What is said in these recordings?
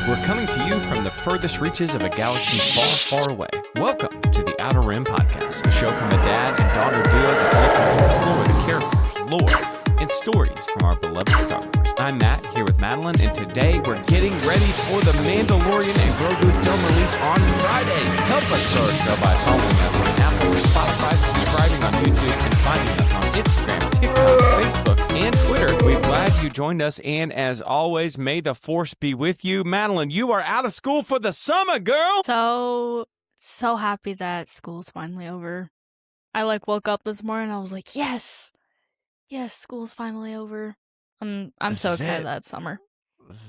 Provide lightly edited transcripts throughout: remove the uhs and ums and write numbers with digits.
We're coming to you from the furthest reaches of a galaxy far, far away. Welcome to the Outer Rim Podcast, a show from a dad and daughter duo that's looking to explore the characters, lore, and stories from our beloved Star Wars. I'm Matt, here with Madeline, and today we're getting ready for the Mandalorian and Grogu film release on Friday. Help us start our show by following us on Apple, Spotify, subscribing on YouTube, and finding us on Instagram, TikTok, Facebook, and Twitter. We're glad you joined us, and as always, may the Force be with you. Madeline, you are out of school for the summer, girl! So happy that school's finally over. I woke up this morning and I was like, yes, school's finally over. I'm so excited that it's summer.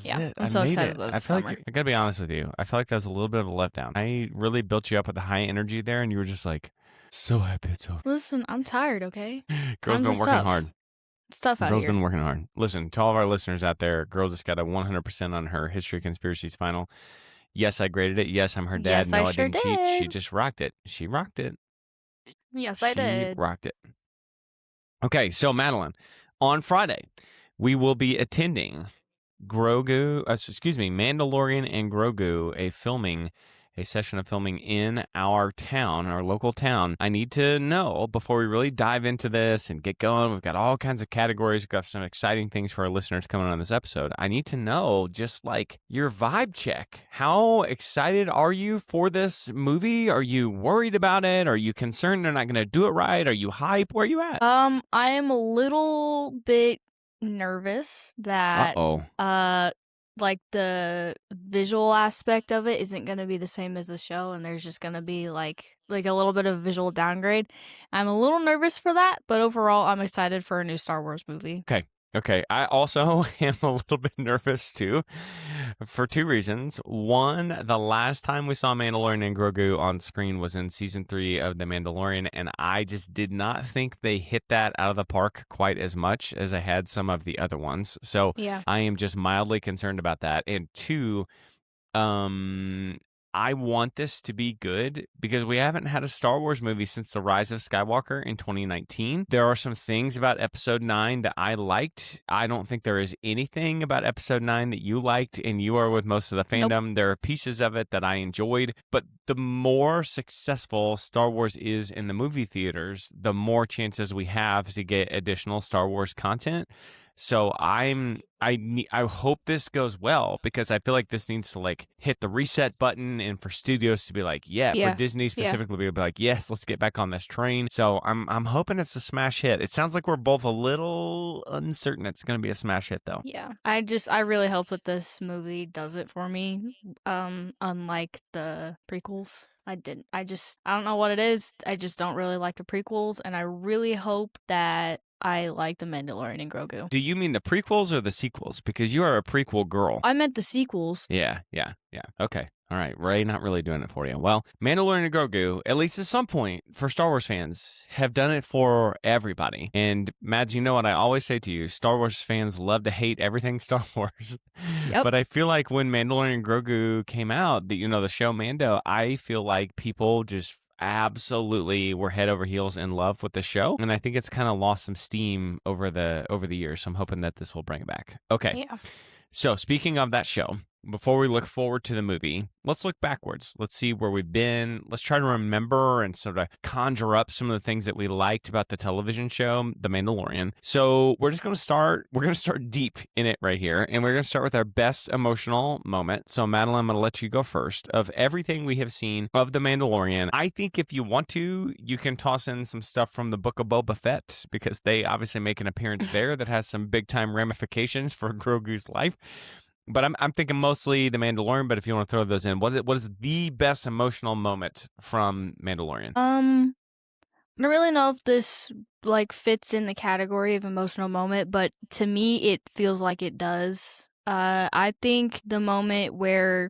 Yeah, I'm so excited that it's summer. I gotta be honest with you. I feel like that was a little bit of a letdown. I really built you up with a high energy there, and you were just like, so happy it's over. Listen, I'm tired, okay? Girl's been working hard. It's tough out Girl's here. been working hard. Listen, to all of our listeners out there, girl just got a 100% on her History of Conspiracies final. Yes, I graded it. Yes, I'm her dad. Yes, no, I sure didn't cheat. did. She just rocked it. She rocked it. Yes, I did. She rocked it. Okay, so Madeline, on Friday, we will be attending Mandalorian and Grogu, a session of filming in our town, our local town. I need to know, before we really dive into this and get going, we've got all kinds of categories, we've got some exciting things for our listeners coming on this episode. I need to know, just like, your vibe check. How excited are you for this movie? Are you worried about it? Are you concerned they're not going to do it right? Are you hype? Where are you at? I am a little bit nervous that the visual aspect of it isn't going to be the same as the show, and there's just going to be like a little bit of visual downgrade. I'm a little nervous for that, but overall I'm excited for a new Star Wars movie. Okay, I also am a little bit nervous too, for two reasons. One, the last time we saw Mandalorian and Grogu on screen was in season 3 of The Mandalorian, and I just did not think they hit that out of the park quite as much as I had some of the other ones. So Yeah. I am just mildly concerned about that. And two, I want this to be good because we haven't had a Star Wars movie since The Rise of Skywalker in 2019. There are some things about Episode 9 that I liked. I don't think there is anything about Episode 9 that you liked, and you are with most of the fandom. Nope. There are pieces of it that I enjoyed, but the more successful Star Wars is in the movie theaters, the more chances we have to get additional Star Wars content. So I hope this goes well, because I feel like this needs to hit the reset button, and for studios to be like, for Disney specifically, be like, yes, let's get back on this train. So I'm hoping it's a smash hit. It sounds like we're both a little uncertain it's going to be a smash hit though. Yeah. I really hope that this movie does it for me. Unlike the prequels. I don't know what it is. I just don't really like the prequels, and I really hope that I like The Mandalorian and Grogu. Do you mean the prequels or the sequels? Because you are a prequel girl. I meant the sequels. Yeah. Okay. All right. Ray, not really doing it for you. Well, Mandalorian and Grogu, at least at some point, for Star Wars fans, have done it for everybody. And Mads, you know what I always say to you, Star Wars fans love to hate everything Star Wars. Yep. But I feel like when Mandalorian and Grogu came out, the show Mando, I feel like people just absolutely were head over heels in love with the show, and I think it's kind of lost some steam over the years, so I'm hoping that this will bring it back. Okay. Yeah. So speaking of that show, before we look forward to the movie, let's look backwards. Let's see where we've been. Let's try to remember and sort of conjure up some of the things that we liked about the television show, The Mandalorian. So we're going to start deep in it right here, and we're going to start with our best emotional moment. So Madeline, I'm going to let you go first. Of everything we have seen of The Mandalorian, I think if you want to, you can toss in some stuff from the Book of Boba Fett, because they obviously make an appearance there that has some big time ramifications for Grogu's life. But I'm thinking mostly The Mandalorian, but if you want to throw those in, what is the best emotional moment from Mandalorian? I don't really know if this fits in the category of emotional moment, but to me it feels like it does. I think the moment where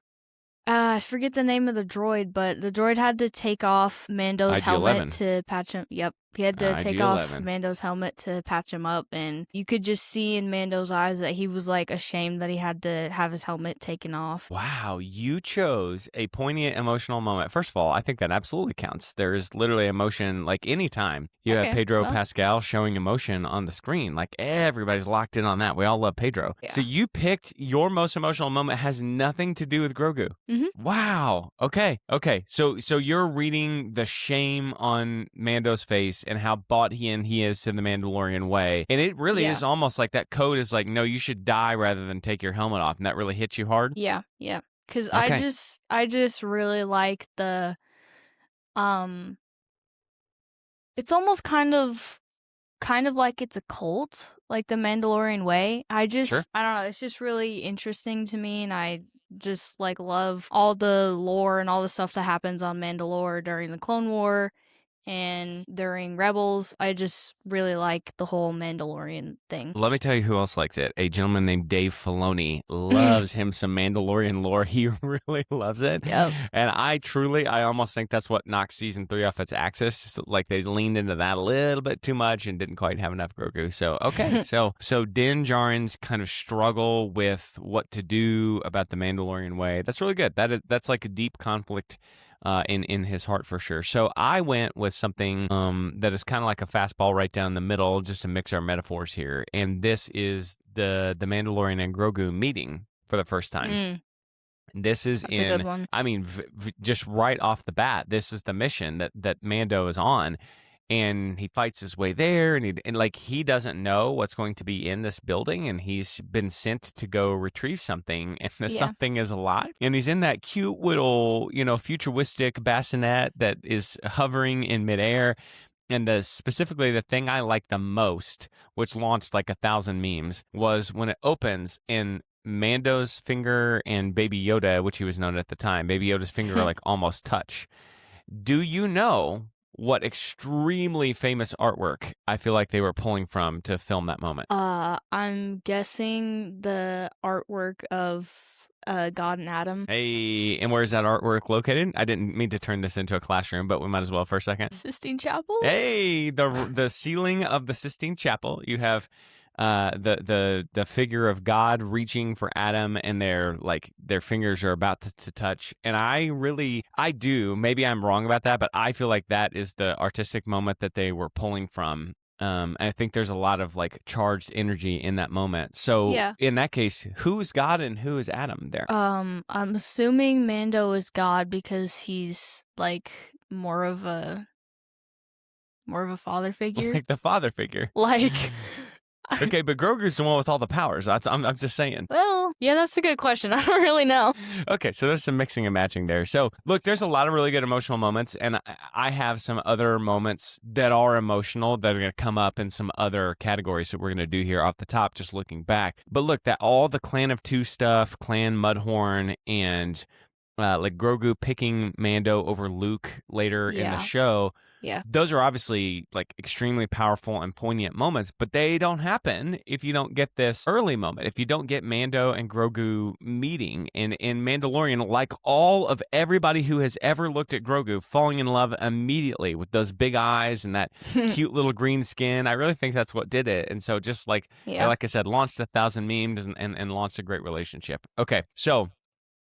I forget the name of the droid, but the droid had to take off Mando's IG-11. helmet to patch him. Yep. He had to take off IG-11. Mando's helmet to patch him up, and you could just see in Mando's eyes that he was like ashamed that he had to have his helmet taken off. Wow, you chose a poignant emotional moment. First of all, I think that absolutely counts. There's literally emotion like anytime you have Pedro Pascal showing emotion on the screen. Like everybody's locked in on that. We all love Pedro. Yeah. So you picked your most emotional moment has nothing to do with Grogu. Mm-hmm. Wow. Okay. So you're reading the shame on Mando's face and how bought he is to the Mandalorian way. And it really is almost like that code is like, no, you should die rather than take your helmet off. And that really hits you hard? Yeah. Because I just really like the, it's almost kind of like it's a cult, like the Mandalorian way. I don't know, it's just really interesting to me, and I just like love all the lore and all the stuff that happens on Mandalore during the Clone War and during Rebels. I just really like the whole Mandalorian thing. Let me tell you who else likes it. A gentleman named Dave Filoni loves him some Mandalorian lore. He really loves it. Yep. And I almost think that's what knocked season 3 off its axis. Just like they leaned into that a little bit too much and didn't quite have enough Grogu. So, okay. so Din Djarin's kind of struggle with what to do about the Mandalorian way. That's really good. That's like a deep conflict in his heart for sure. So I went with something that is kind of like a fastball right down the middle, just to mix our metaphors here. And this is the Mandalorian and Grogu meeting for the first time. This is That's a good one. I mean, just right off the bat, this is the mission that Mando is on. And he fights his way there, and he doesn't know what's going to be in this building, and he's been sent to go retrieve something, and the something is alive. And he's in that cute little, futuristic bassinet that is hovering in midair. And specifically the thing I like the most, which launched like 1,000 memes, was when it opens and Mando's finger and Baby Yoda, which he was known at the time, Baby Yoda's finger like almost touch. Do you know what extremely famous artwork I feel like they were pulling from to film that moment? I'm guessing the artwork of God and Adam. Hey, and where is that artwork located? I didn't mean to turn this into a classroom, but we might as well for a second. Sistine Chapel? Hey, the ceiling of the Sistine Chapel. You have the figure of God reaching for Adam, and their fingers are about to touch. And maybe I'm wrong about that, but I feel like that is the artistic moment that they were pulling from. And I think there's a lot of like charged energy in that moment. So in that case, who's God and who is Adam there? I'm assuming Mando is God because he's like more of a father figure. Like the father figure. Like Okay, but Grogu's the one with all the powers. I'm just saying. Well, yeah, that's a good question. I don't really know. Okay, so there's some mixing and matching there. So, look, there's a lot of really good emotional moments, and I have some other moments that are emotional that are going to come up in some other categories that we're going to do here off the top, just looking back. But look, that all the Clan of Two stuff, Clan Mudhorn, and like Grogu picking Mando over Luke later in the show. Yeah. Those are obviously like extremely powerful and poignant moments, but they don't happen if you don't get this early moment. If you don't get Mando and Grogu meeting in Mandalorian, like all of everybody who has ever looked at Grogu falling in love immediately with those big eyes and that cute little green skin. I really think that's what did it. And so just like I said, launched 1,000 memes and launched a great relationship. Okay, so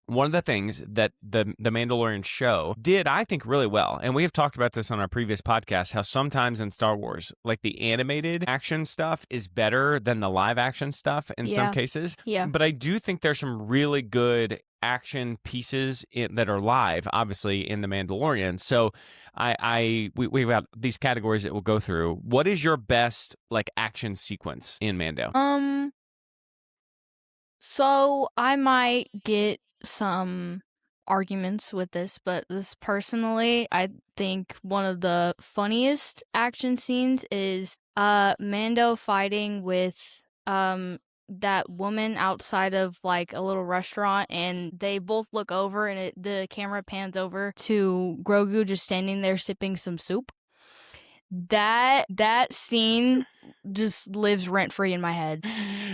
one of the things that the Mandalorian show did, I think, really well, and we have talked about this on our previous podcast, how sometimes in Star Wars, like the animated action stuff is better than the live action stuff in some cases. Yeah. But I do think there's some really good action pieces that are live, obviously, in The Mandalorian. So we've got these categories that we'll go through. What is your best like action sequence in Mando? So I might get some arguments with this, but this personally, I think one of the funniest action scenes is Mando fighting with that woman outside of like a little restaurant, and they both look over, and the camera pans over to Grogu just standing there sipping some soup. That scene just lives rent free in my head.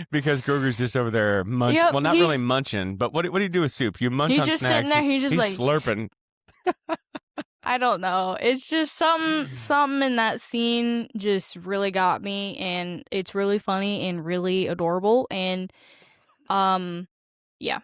Because Grogu's just over there munching. Well, not really munching, but what do you do with soup? You munch on snacks. He's just sitting there. He's just slurping. I don't know. It's just something in that scene just really got me, and it's really funny and really adorable, and yeah,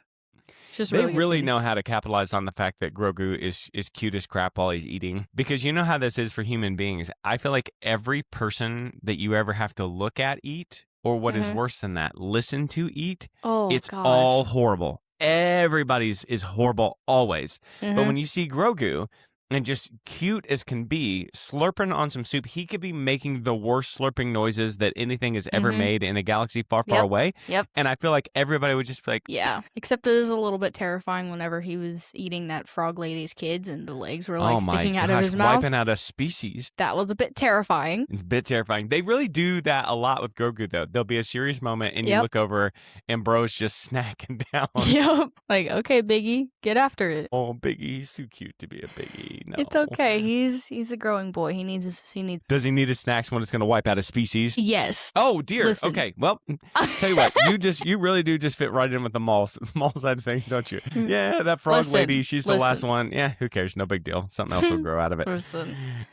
it's just a They really good really scene. know how to capitalize on the fact that Grogu is cute as crap while he's eating. Because you know how this is for human beings. I feel like every person that you ever have to look at eat, or what is worse than that, listen to eat, Oh it's gosh. all horrible. Everybody's is horrible always. But when you see Grogu, and just cute as can be, slurping on some soup, he could be making the worst slurping noises that anything has ever made in a galaxy far, far away. Yep. And I feel like everybody would just be like, Yeah. Except it was a little bit terrifying whenever he was eating that frog lady's kids and the legs were like oh my sticking gosh, out of his mouth. wiping out a species. That was a bit terrifying. It's a bit terrifying. They really do that a lot with Grogu, though. There'll be a serious moment, and you look over, and bro's just snacking down. Yep. Like, okay, Biggie, get after it. Oh, Biggie, he's too cute to be a Biggie. No, it's okay. He's a growing boy. He needs. Does he need his snacks when it's going to wipe out a species? Yes. Oh dear. Listen. Okay. Well, tell you what, you really do just fit right in with the mall side of things, don't you? Yeah, that frog lady, she's the last one. Yeah, who cares? No big deal. Something else will grow out of it.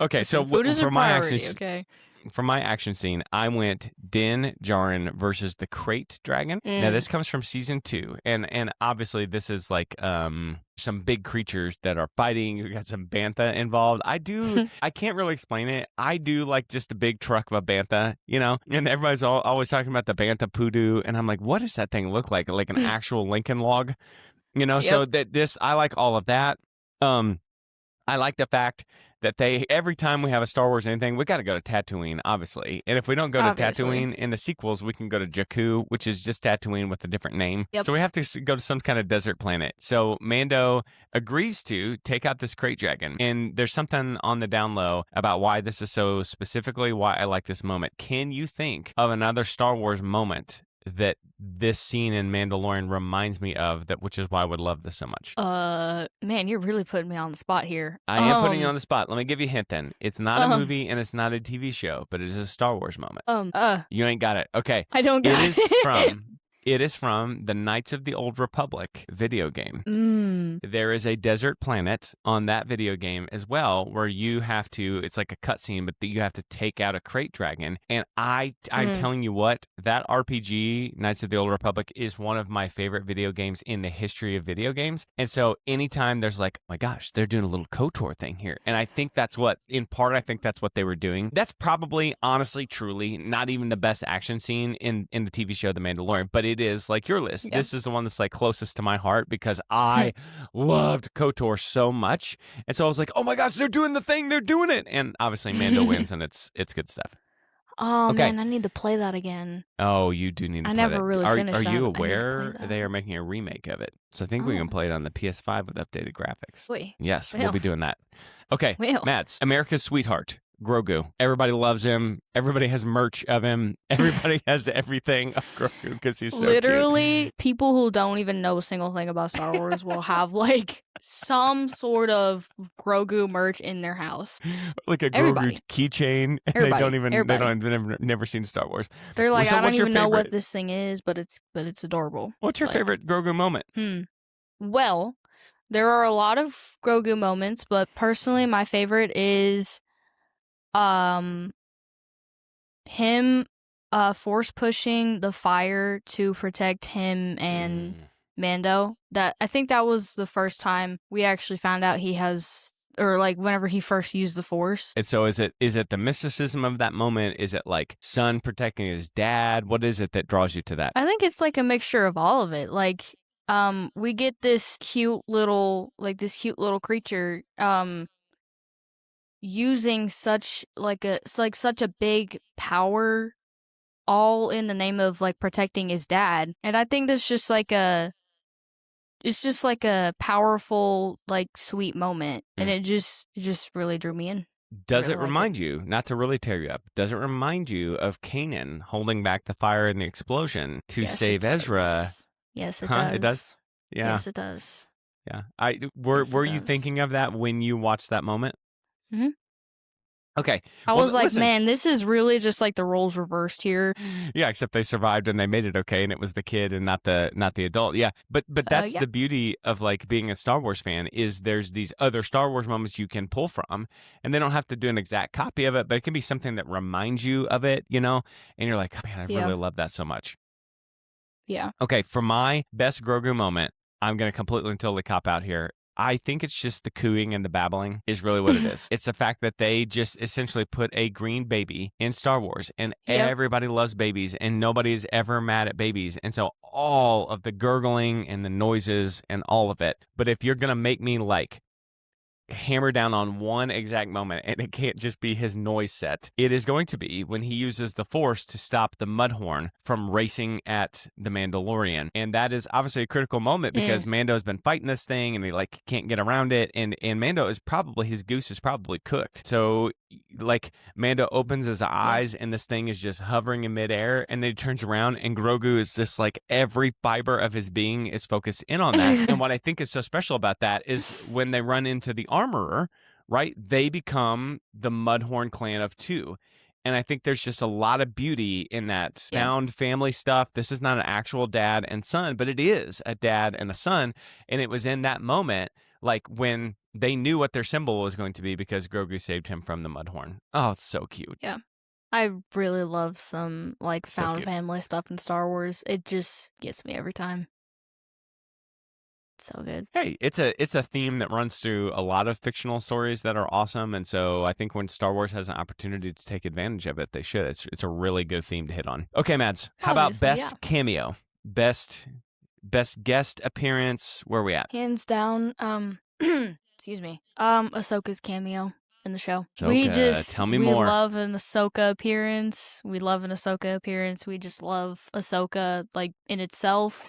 Okay, so food is for a my priority, action, okay. For my action scene, I went Din Djarin versus the Crate Dragon. Now this comes from season 2, and obviously this is like some big creatures that are fighting. We got some bantha involved. I can't really explain it. I do like just a big truck of a bantha, you know. And everybody's always talking about the bantha poodoo, and I'm like, what does that thing look like? Like an actual Lincoln log, you know? Yep. So that I like all of that. I like the fact that every time we have a Star Wars anything, we got to go to Tatooine, obviously. And if we don't go to Tatooine in the sequels, we can go to Jakku, which is just Tatooine with a different name. Yep. So we have to go to some kind of desert planet. So Mando agrees to take out this crate dragon. And there's something on the down low about why this is so specifically why I like this moment. Can you think of another Star Wars moment that this scene in Mandalorian reminds me of, which is why I would love this so much? Man, you're really putting me on the spot here. I am putting you on the spot. Let me give you a hint then. It's not a movie and it's not a TV show, but it is a Star Wars moment. You ain't got it. Okay. I don't got it. It is from the Knights of the Old Republic video game. There is a desert planet on that video game as well where you have to, it's like a cutscene, but you have to take out a crate dragon. And I'm telling you what, that RPG, Knights of the Old Republic, is one of my favorite video games in the history of video games. And so anytime there's like, oh my gosh, they're doing a little KOTOR thing here. And I think that's what they were doing. That's probably, honestly, truly, not even the best action scene in the TV show The Mandalorian, but it is like your list. This is the one that's like closest to my heart because I loved KOTOR so much. And so I was like, oh my gosh, they're doing the thing, they're doing it. And obviously Mando wins and it's good stuff. Oh man, I need to play that again. Oh, you do need to play that. I never really finished that. Are you aware they are making a remake of it? So I think we can play it on the PS5 with updated graphics. Wait. Yes, we'll be doing that. Okay, Mads, America's sweetheart. Grogu. Everybody loves him. Everybody has merch of him. Everybody has everything of Grogu because he's so literally cute. People who don't even know a single thing about Star Wars will have like some sort of Grogu merch in their house. Like a Grogu keychain. They don't even never seen Star Wars. They're like, I don't even know what this thing is, but it's adorable. What's your favorite Grogu moment? Well, there are a lot of Grogu moments, but personally my favorite is him force pushing the fire to protect him and Mando. That I think that was the first time we actually found out he has, or like whenever he first used the Force. And so is it the mysticism of that moment? Is it like son protecting his dad? What is it that draws you to that? I think it's like a mixture of all of it. Like we get this cute little creature using such a big power, all in the name of like protecting his dad. And I think that's just like it's just like a powerful, like sweet moment, and it just really drew me in. Does it remind you, not to really tear you up, does it remind you of Kanan holding back the fire and the explosion to save Ezra? Yes, it does. It does? Yeah. Yes, it does. Yeah. Were you thinking of that when you watched that moment? Mm-hmm. Okay. I Well, was like, listen. man, this is really just like the roles reversed here. Yeah, except they survived and they made it okay, and it was the kid and not the adult. Yeah, but that's Yeah. the beauty of like being a Star Wars fan is there's these other Star Wars moments you can pull from, and they don't have to do an exact copy of it, but it can be something that reminds you of it, you know, and you're like, oh, man, I Yeah. really love that so much. Yeah. Okay, for my best Grogu moment, I'm gonna completely and totally cop out here. I think it's just the cooing and the babbling is really what it is. It's the fact that they just essentially put a green baby in Star Wars, and Yep. everybody loves babies, and nobody is ever mad at babies. And so all of the gurgling and the noises and all of it. But if you're going to make me like hammer down on one exact moment, and it can't just be his noise set. It is going to be when he uses the Force to stop the Mudhorn from racing at the Mandalorian, and that is obviously a critical moment because Mando's been fighting this thing, and he like can't get around it, and Mando is probably his goose is probably cooked. So like Mando opens his eyes, and this thing is just hovering in midair, and then he turns around, and Grogu is just like every fiber of his being is focused in on that. And what I think is so special about that is when they run into the armorer, right? They become the Mudhorn clan of two. And I think there's just a lot of beauty in that found family stuff. This is not an actual dad and son, but it is a dad and a son. And it was in that moment, like when they knew what their symbol was going to be because Grogu saved him from the Mudhorn. Oh, it's so cute. Yeah. I really love some like So found cute. family stuff in Star Wars. It just gets me every time. So good. Hey, it's a theme that runs through a lot of fictional stories that are awesome, and so I think when Star Wars has an opportunity to take advantage of it, they should. It's a really good theme to hit on. Okay, Mads, how about Obviously, best cameo, best guest appearance? Where are we at? Hands down, excuse me. Ahsoka's cameo in the show. Tell me we more. love an Ahsoka appearance. We love an Ahsoka appearance. We just love Ahsoka like in itself.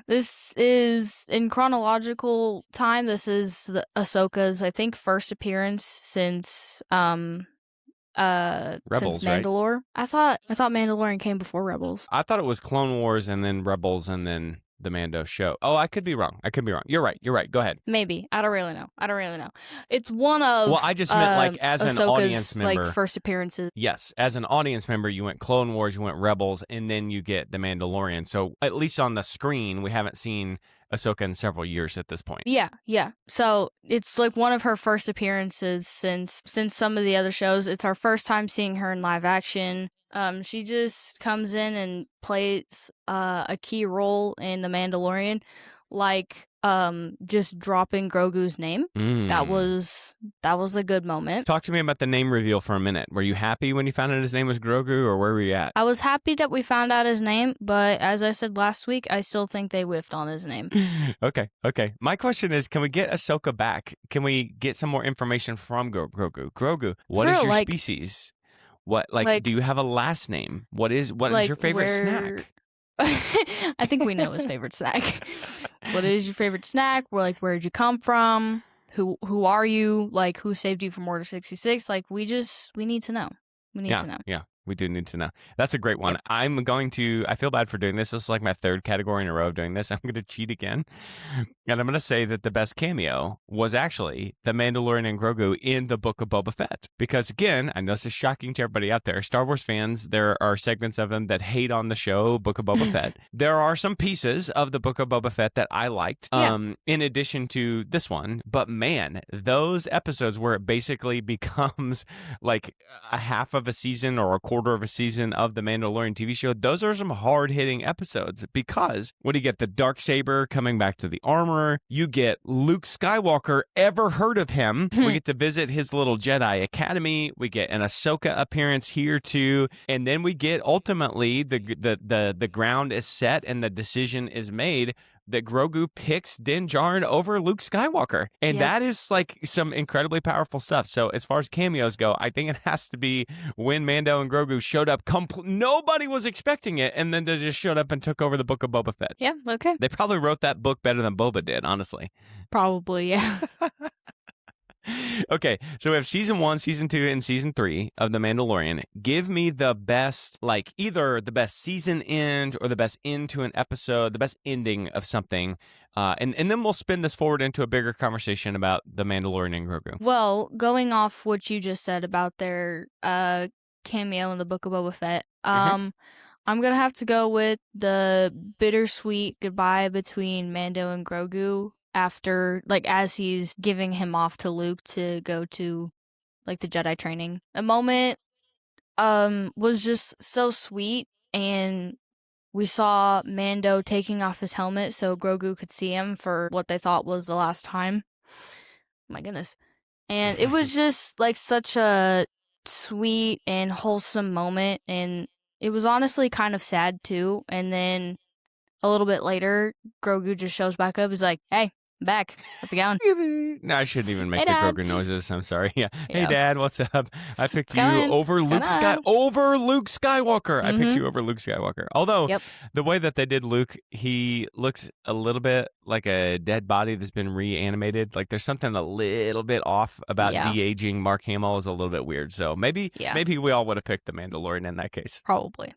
This is in chronological time. This is Ahsoka's, I think, first appearance since Rebels, since Mandalore. Right? I thought Mandalorian came before Rebels. I thought it was Clone Wars and then Rebels and then the Mando show. Oh, I could be wrong. You're right. Go ahead. Maybe. I don't really know. It's one of Well, I just meant like as Ahsoka's, an audience member. like first appearances. Yes, as an audience member, you went Clone Wars, you went Rebels, and then you get the Mandalorian. So at least on the screen, we haven't seen Ahsoka in several years at this point. Yeah. So it's like one of her first appearances since some of the other shows. It's our first time seeing her in live action. She just comes in and plays a key role in The Mandalorian, like just dropping Grogu's name. That was a good moment. Talk to me about the name reveal for a minute. Were you happy when you found out his name was Grogu, or where were you at? I was happy that we found out his name, but as I said last week, I still think they whiffed on his name. Okay. My question is, can we get Ahsoka back? Can we get some more information from Grogu? Grogu, what is your species? What like do you have a last name? What is your favorite snack? I think we know his favorite snack. What is your favorite snack? Where did you come from? Who are you? Like, who saved you from Order 66? Like, we need to know. We need to know. Yeah. We do need to know. That's a great one. Yep. I feel bad for doing this. This is like my third category in a row of doing this. I'm going to cheat again. And I'm going to say that the best cameo was actually the Mandalorian and Grogu in the Book of Boba Fett. Because again, I know this is shocking to everybody out there. Star Wars fans, there are segments of them that hate on the show Book of Boba Fett. There are some pieces of the Book of Boba Fett that I liked, in addition to this one. But man, those episodes where it basically becomes like a half of a season or a quarter of a season of the Mandalorian TV show, those are some hard-hitting episodes because what do you get? The Darksaber coming back to the armor. You get Luke Skywalker. Ever heard of him? We get to visit his little Jedi Academy. We get an Ahsoka appearance here too, and then we get ultimately the ground is set and the decision is made that Grogu picks Din Djarin over Luke Skywalker. And that is like some incredibly powerful stuff. So as far as cameos go, I think it has to be when Mando and Grogu showed up. Nobody was expecting it, and then they just showed up and took over the Book of Boba Fett. Yeah, okay. They probably wrote that book better than Boba did, honestly. Probably, yeah. Okay, so we have season 1, season 2, and season 3 of The Mandalorian. Give me the best, like either the best season end or the best end to an episode, the best ending of something. And then we'll spin this forward into a bigger conversation about The Mandalorian and Grogu. Well, going off what you just said about their cameo in the Book of Boba Fett, I'm gonna have to go with the bittersweet goodbye between Mando and Grogu after, like, as he's giving him off to Luke to go to, like, the Jedi training. The moment was just so sweet, and we saw Mando taking off his helmet so Grogu could see him for what they thought was the last time. My goodness. And it was just like such a sweet and wholesome moment, and it was honestly kind of sad too. And then a little bit later, Grogu just shows back up. He's like, "Hey, I'm back. How's it going?" No, I shouldn't even make Hey, the Dad. Grogu noises. I'm sorry. Yeah. Hey, Yeah. Dad, what's up? I picked What's you going? over What's Luke going on? over Luke Skywalker. I picked Mhm. you over Luke Skywalker. Although Yep. the way that they did Luke, he looks a little bit like a dead body that's been reanimated. Like there's something a little bit off about Yeah. de-aging Mark Hamill is a little bit weird. So maybe Yeah. we all would have picked the Mandalorian in that case. Probably.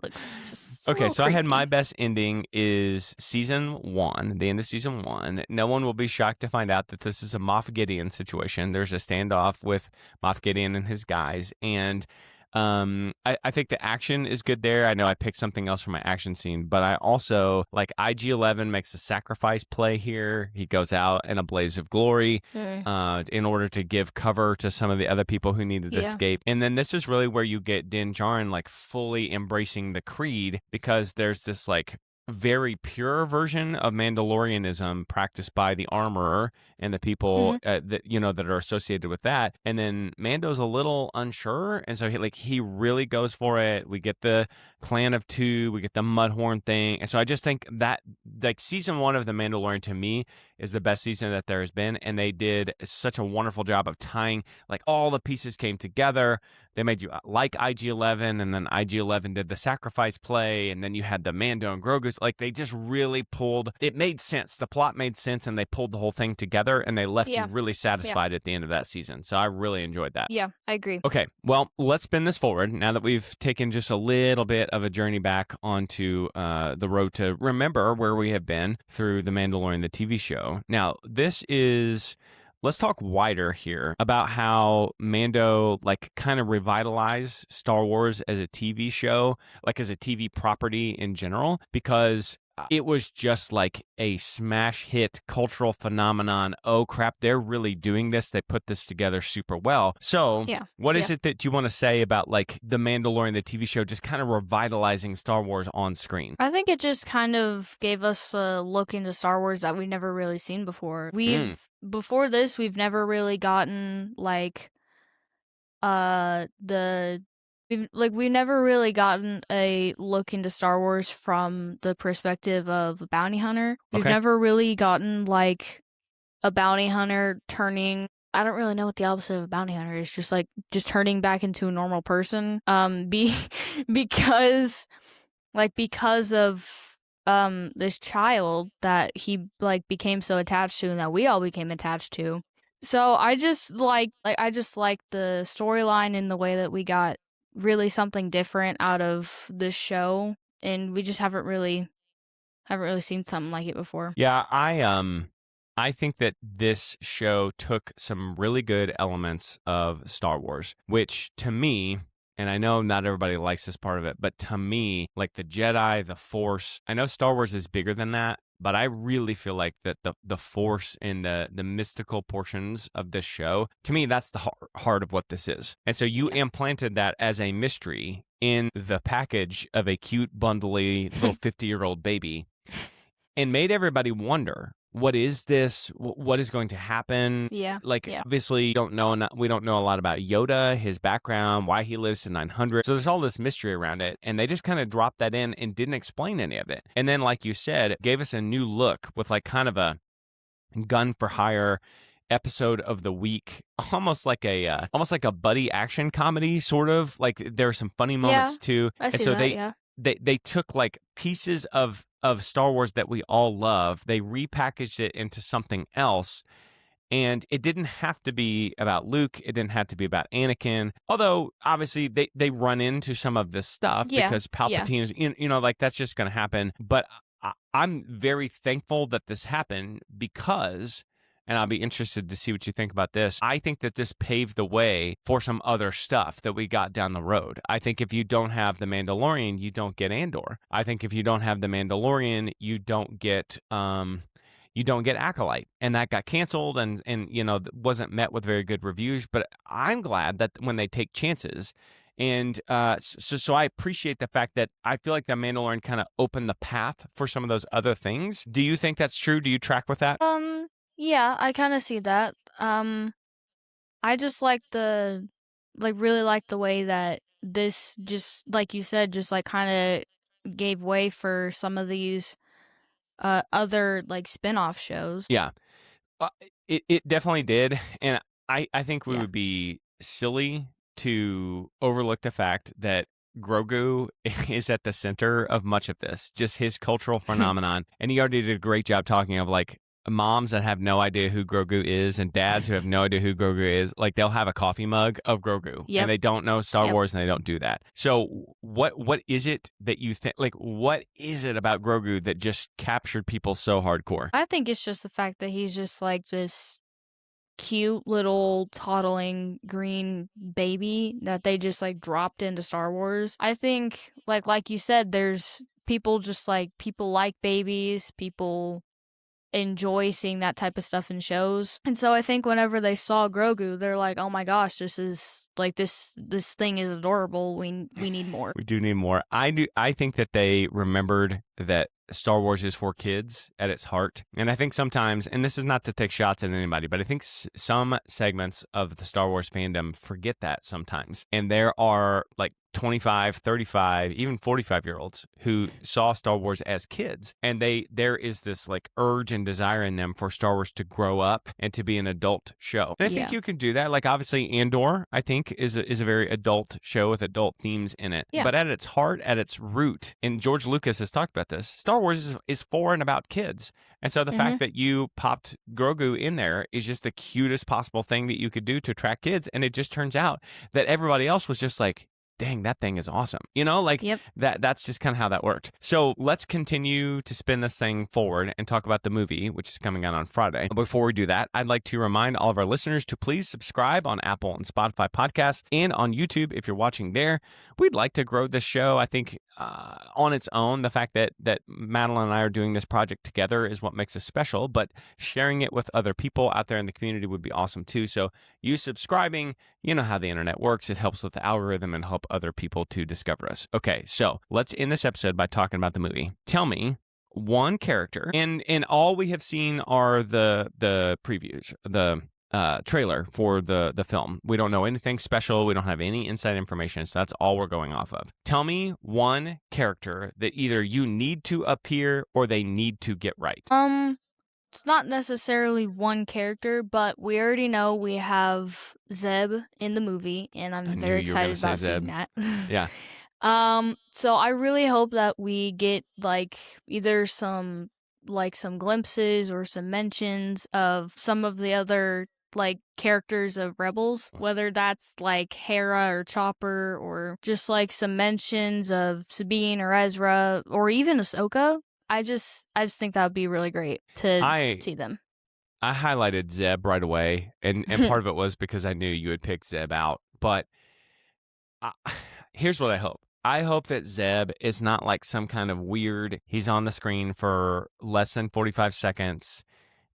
Looks just a Okay, little so I had my creepy. best ending is season 1, the end of season 1. No one will be shocked to find out that this is a Moff Gideon situation. There's a standoff with Moff Gideon and his guys, and I think the action is good there. I know I picked something else for my action scene, but I also like IG-11 makes a sacrifice play here. He goes out in a blaze of glory in order to give cover to some of the other people who needed to Yeah. escape. And then this is really where you get Din Djarin like fully embracing the creed, because there's this like very pure version of Mandalorianism practiced by the armorer and the people that that are associated with that. And then Mando's a little unsure, and so he really goes for it. We get the clan of 2, we get the Mudhorn thing, and so I just think that like season 1 of The Mandalorian to me is the best season that there has been, and they did such a wonderful job of tying like all the pieces came together. They made you like IG-11, and then IG-11 did the sacrifice play, and then you had the Mando and Grogu. Like they just really pulled. It made sense. The plot made sense, and they pulled the whole thing together, and they left you really satisfied at the end of that season. So I really enjoyed that. Yeah, I agree. Okay, well, let's spin this forward now that we've taken just a little bit of a journey back onto the road to remember where we have been through The Mandalorian, the TV show. Now, this is... Let's talk wider here about how Mando like kind of revitalized Star Wars as a TV show, like as a TV property in general, because it was just like a smash hit cultural phenomenon. Oh crap, they're really doing this. They put this together super well. So what is it that you want to say about like The Mandalorian, the TV show, just kind of revitalizing Star Wars on screen? I think it just kind of gave us a look into Star Wars that we've never really seen before. Before this, we've never really gotten like we've never really gotten a look into Star Wars from the perspective of a bounty hunter. We've never really gotten like a bounty hunter turning... I don't really know what the opposite of a bounty hunter is. Just turning back into a normal person. Because of this child that he like became so attached to, and that we all became attached to. So I just like the storyline and the way that we got really something different out of this show, and we just haven't really seen something like it before. Yeah, I think that this show took some really good elements of Star Wars, which to me, and I know not everybody likes this part of it, but to me, like the Jedi, the Force, I know Star Wars is bigger than that, but I really feel like that the Force and the mystical portions of this show, to me, that's the heart of what this is. And so you implanted that as a mystery in the package of a cute, bundly little 50-year-old baby and made everybody wonder, what is this? What is going to happen? Obviously, we don't know a lot about Yoda, his background, why he lives to 900. So there's all this mystery around it, and they just kind of dropped that in and didn't explain any of it. And then, like you said, it gave us a new look with like kind of a gun for hire episode of the week, almost like a buddy action comedy, sort of. Like there are some funny moments too. I see and so that, they took like pieces of Star Wars that we all love, they repackaged it into something else, And it didn't have to be about Luke. It didn't have to be about Anakin. Although, obviously, they run into some of this stuff Yeah. because Palpatine is, like, that's just going to happen. But I'm very thankful that this happened because, and I'll be interested to see what you think about this, I think that this paved the way for some other stuff that we got down the road. I think if you don't have The Mandalorian, you don't get Andor. I think if you don't have The Mandalorian, you don't get Acolyte, and that got canceled and wasn't met with very good reviews. But I'm glad that when they take chances, and so I appreciate the fact that I feel like The Mandalorian kind of opened the path for some of those other things. Do you think that's true? Do you track with that? Yeah, I kind of see that. I just really like the way that this, just like you said, just like kind of gave way for some of these other like spin-off shows. Yeah. It definitely did, and I think we Yeah. would be silly to overlook the fact that Grogu is at the center of much of this, just his cultural phenomenon. And he already did a great job talking of like moms that have no idea who Grogu is and dads who have no idea who Grogu is. Like they'll have a coffee mug of Grogu Yep. and they don't know Star Yep. Wars and they don't do that. So what is it that you think, like, what is it about Grogu that just captured people so hardcore? I think it's just the fact that he's just like this cute little toddling green baby that they just like dropped into Star Wars. I think like you said, there's people like babies, people enjoy seeing that type of stuff in shows. And so I think whenever they saw Grogu, they're like, oh my gosh, this is like this thing is adorable. We need more. We do need more. I think that they remembered that Star Wars is for kids at its heart. And I think sometimes, and this is not to take shots at anybody, but I think some segments of the Star Wars fandom forget that sometimes. And there are like 25, 35, even 45-year-olds who saw Star Wars as kids. And there is this like urge and desire in them for Star Wars to grow up and to be an adult show. And I think you can do that. Like obviously Andor, I think, is a very adult show with adult themes in it. Yeah. But at its heart, at its root, and George Lucas has talked about this, Star Wars is for and about kids. And so the fact that you popped Grogu in there is just the cutest possible thing that you could do to attract kids. And it just turns out that everybody else was just like, dang, that thing is awesome. That's just kind of how that worked. So let's continue to spin this thing forward and talk about the movie, which is coming out on Friday. Before we do that, I'd like to remind all of our listeners to please subscribe on Apple and Spotify podcasts and on YouTube if you're watching there. We'd like to grow this show. I think on its own, the fact that Madeline and I are doing this project together is what makes us special, but sharing it with other people out there in the community would be awesome too. So you subscribing, you know how the internet works. It helps with the algorithm and help other people to discover us. Okay, so let's end this episode by talking about the movie. Tell me one character, and all we have seen are the previews, the trailer for the film. We don't know anything special. We don't have any inside information, so that's all we're going off of. Tell me one character that either you need to appear or they need to get right. It's not necessarily one character, but we already know we have Zeb in the movie, and I'm very excited about seeing that. Yeah. So I really hope that we get like either some glimpses or some mentions of some of the other like characters of Rebels, whether that's like Hera or Chopper, or just like some mentions of Sabine or Ezra, or even Ahsoka. I just think that would be really great to see them. I highlighted Zeb right away, and part of it was because I knew you would pick Zeb out. But here's what I hope. I hope that Zeb is not like some kind of weird, he's on the screen for less than 45 seconds,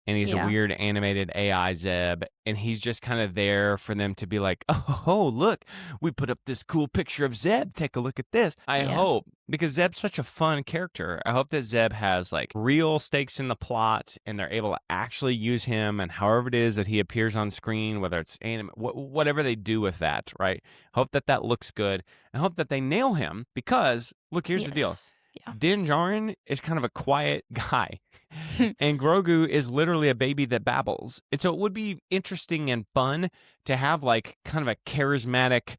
and he's a weird animated AI Zeb, and he's just kind of there for them to be like, oh, look, we put up this cool picture of Zeb. Take a look at this. I hope, because Zeb's such a fun character, I hope that Zeb has like real stakes in the plot, and they're able to actually use him, and however it is that he appears on screen, whether it's whatever they do with that, right? Hope that looks good. I hope that they nail him, because, look, here's the deal. Yeah. Din Djarin is kind of a quiet guy, and Grogu is literally a baby that babbles. And so it would be interesting and fun to have like kind of a charismatic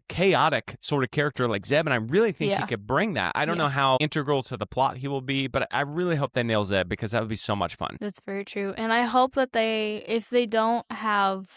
chaotic sort of character like Zeb, and I really think he Yeah. could bring that. I don't Yeah. know how integral to the plot he will be, but I really hope they nail Zeb because that would be so much fun. That's very true. And I hope that if they don't have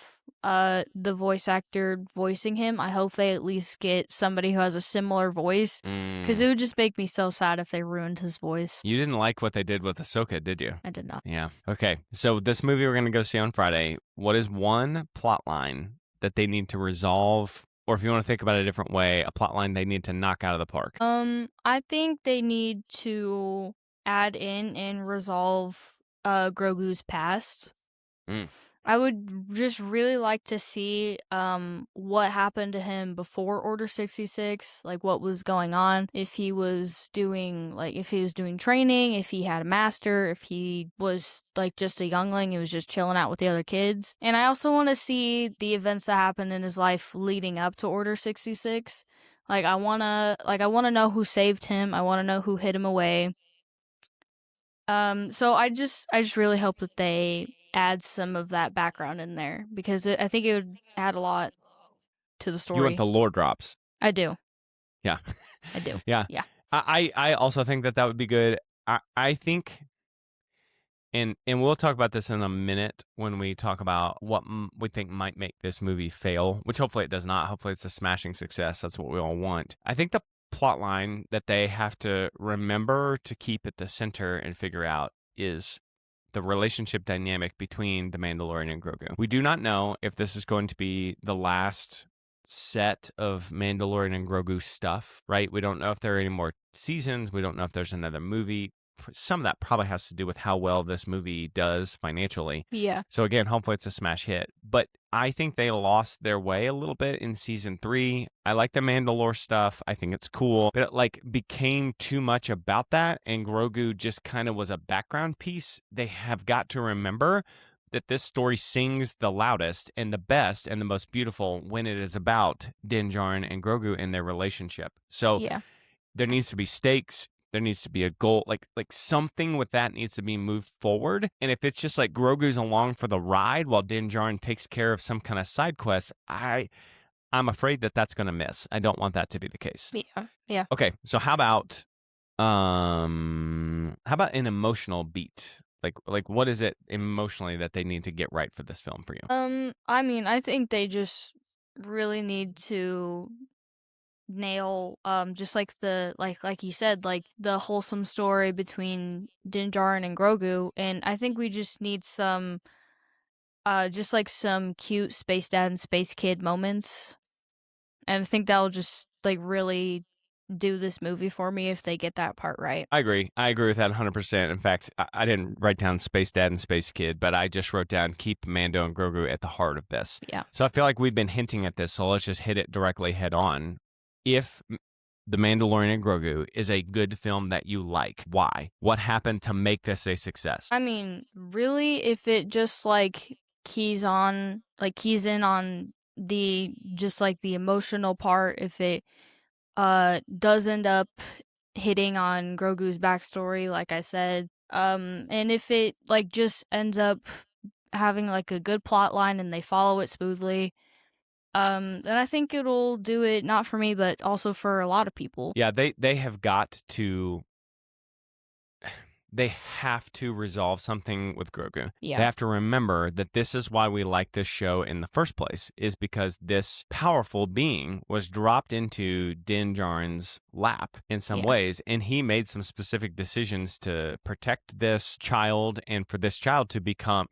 the voice actor voicing him, I hope they at least get somebody who has a similar voice, because it would just make me so sad if they ruined his voice. You didn't like what they did with Ahsoka, did you? I did not. Yeah. Okay. So this movie we're going to go see on Friday, what is one plot line that they need to resolve, or if you want to think about it a different way, a plot line they need to knock out of the park? I think they need to add in and resolve Grogu's past. I would just really like to see what happened to him before Order 66, like what was going on, if he was doing training, if he had a master, if he was like just a youngling, he was just chilling out with the other kids. And I also want to see the events that happened in his life leading up to Order 66. Like I want to know who saved him. I want to know who hid him away. So I just really hope that they add some of that background in there, because I think it would add a lot to the story. You want the lore drops? I do. Yeah. I do. Yeah. Yeah. I also think that would be good. I think, and we'll talk about this in a minute when we talk about what we think might make this movie fail, which hopefully it does not. Hopefully it's a smashing success. That's what we all want. I think the plot line that they have to remember to keep at the center and figure out is the relationship dynamic between the Mandalorian and Grogu. We do not know if this is going to be the last set of Mandalorian and Grogu stuff, right? We don't know if there are any more seasons. We don't know if there's another movie. Some of that probably has to do with how well this movie does financially. Yeah. So again, hopefully it's a smash hit. But I think they lost their way a little bit in season 3. I like the Mandalore stuff. I think it's cool. But it became too much about that, and Grogu just kind of was a background piece. They have got to remember that this story sings the loudest and the best and the most beautiful when it is about Din Djarin and Grogu and their relationship. So there needs to be stakes. There needs to be a goal, like something with that needs to be moved forward. And if it's just like Grogu's along for the ride while Din Djarin takes care of some kind of side quest, I'm afraid that that's going to miss. I don't want that to be the case. Yeah. Okay, so how about an emotional beat? Like what is it emotionally that they need to get right for this film for you? I mean, I think they just really need to nail just like like you said, like the wholesome story between Din Djarin and Grogu, and I think we just need some just like some cute space dad and space kid moments, and I think that'll just like really do this movie for me if they get that part right. I agree with that 100%. In fact, I didn't write down Space Dad and Space Kid, but I just wrote down keep Mando and Grogu at the heart of this. Yeah. So I feel like we've been hinting at this, so let's just hit it directly head on. If The Mandalorian and Grogu is a good film that you like, why? What happened to make this a success? I mean, really, if it just like keys in on the just like the emotional part, if it does end up hitting on Grogu's backstory, like I said, and if it like just ends up having like a good plot line and they follow it smoothly, then I think it'll do it, not for me, but also for a lot of people. Yeah, they have got to. They have to resolve something with Grogu. Yeah. They have to remember that this is why we like this show in the first place, is because this powerful being was dropped into Din Djarin's lap in some ways, and he made some specific decisions to protect this child and for this child to become,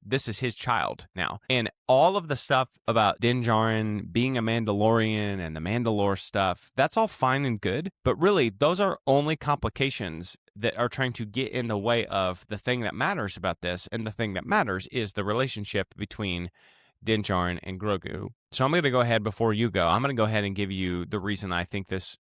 this is his child now. And all of the stuff about Din Djarin being a Mandalorian and the Mandalore stuff, that's all fine and good, but really those are only complications that are trying to get in the way of the thing that matters about this, and the thing that matters is the relationship between Din Djarin and Grogu. So I'm going to go ahead before you go. I'm going to go ahead and give you the reason I think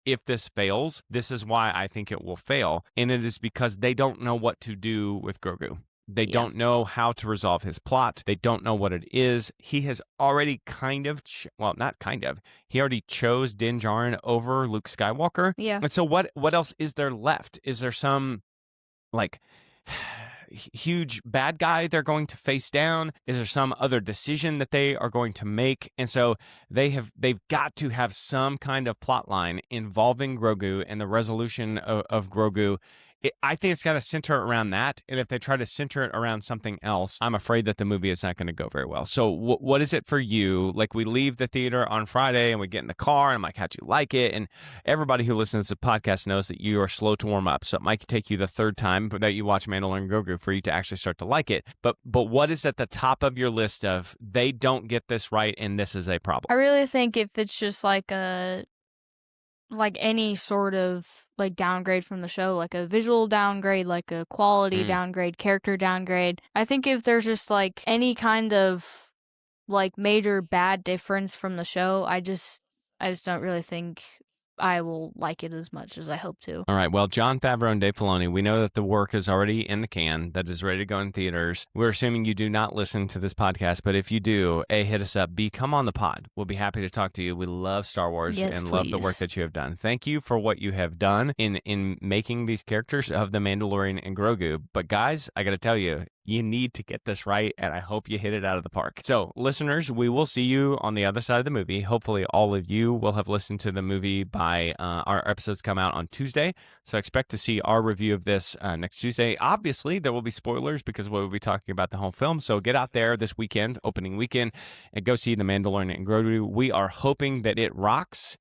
if this fails, this is why I think it will fail, and it is because they don't know what to do with Grogu. They don't know how to resolve his plot. They don't know what it is. He has already he already chose Din Djarin over Luke Skywalker. Yeah. And so what else is there left? Is there some, huge bad guy they're going to face down? Is there some other decision that they are going to make? And so they've got to have some kind of plot line involving Grogu and the resolution of Grogu. I think it's got to center around that. And if they try to center it around something else, I'm afraid that the movie is not going to go very well. So what is it for you? Like, we leave the theater on Friday and we get in the car and I'm like, how'd you like it? And everybody who listens to the podcast knows that you are slow to warm up. So it might take you the third time that you watch Mandalorian Grogu for you to actually start to like it. But what is at the top of your list of they don't get this right and this is a problem? I really think if it's just like any sort of like downgrade from the show, like a visual downgrade, like a quality downgrade, character downgrade. I think if there's just like any kind of like major bad difference from the show, I just don't really think I will like it as much as I hope to. All right. Well, Jon Favreau and Dave Filoni, we know that the work is already in the can, that is ready to go in theaters. We're assuming you do not listen to this podcast, but if you do, A, hit us up. B, come on the pod. We'll be happy to talk to you. We love Star Wars and love the work that you have done. Thank you for what you have done in making these characters of The Mandalorian and Grogu. But guys, I got to tell you, you need to get this right, and I hope you hit it out of the park. So, listeners, we will see you on the other side of the movie. Hopefully, all of you will have listened to the movie by our episodes come out on Tuesday. So, expect to see our review of this next Tuesday. Obviously, there will be spoilers because we'll be talking about the whole film. So, get out there this weekend, opening weekend, and go see The Mandalorian and Grogu. We are hoping that it rocks.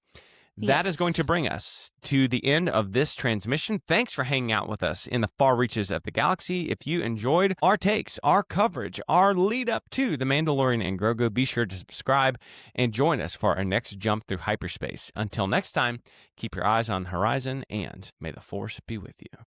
That is going to bring us to the end of this transmission. Thanks for hanging out with us in the far reaches of the galaxy. If you enjoyed our takes, our coverage, our lead up to The Mandalorian and Grogu, be sure to subscribe and join us for our next jump through hyperspace. Until next time, keep your eyes on the horizon and may the Force be with you.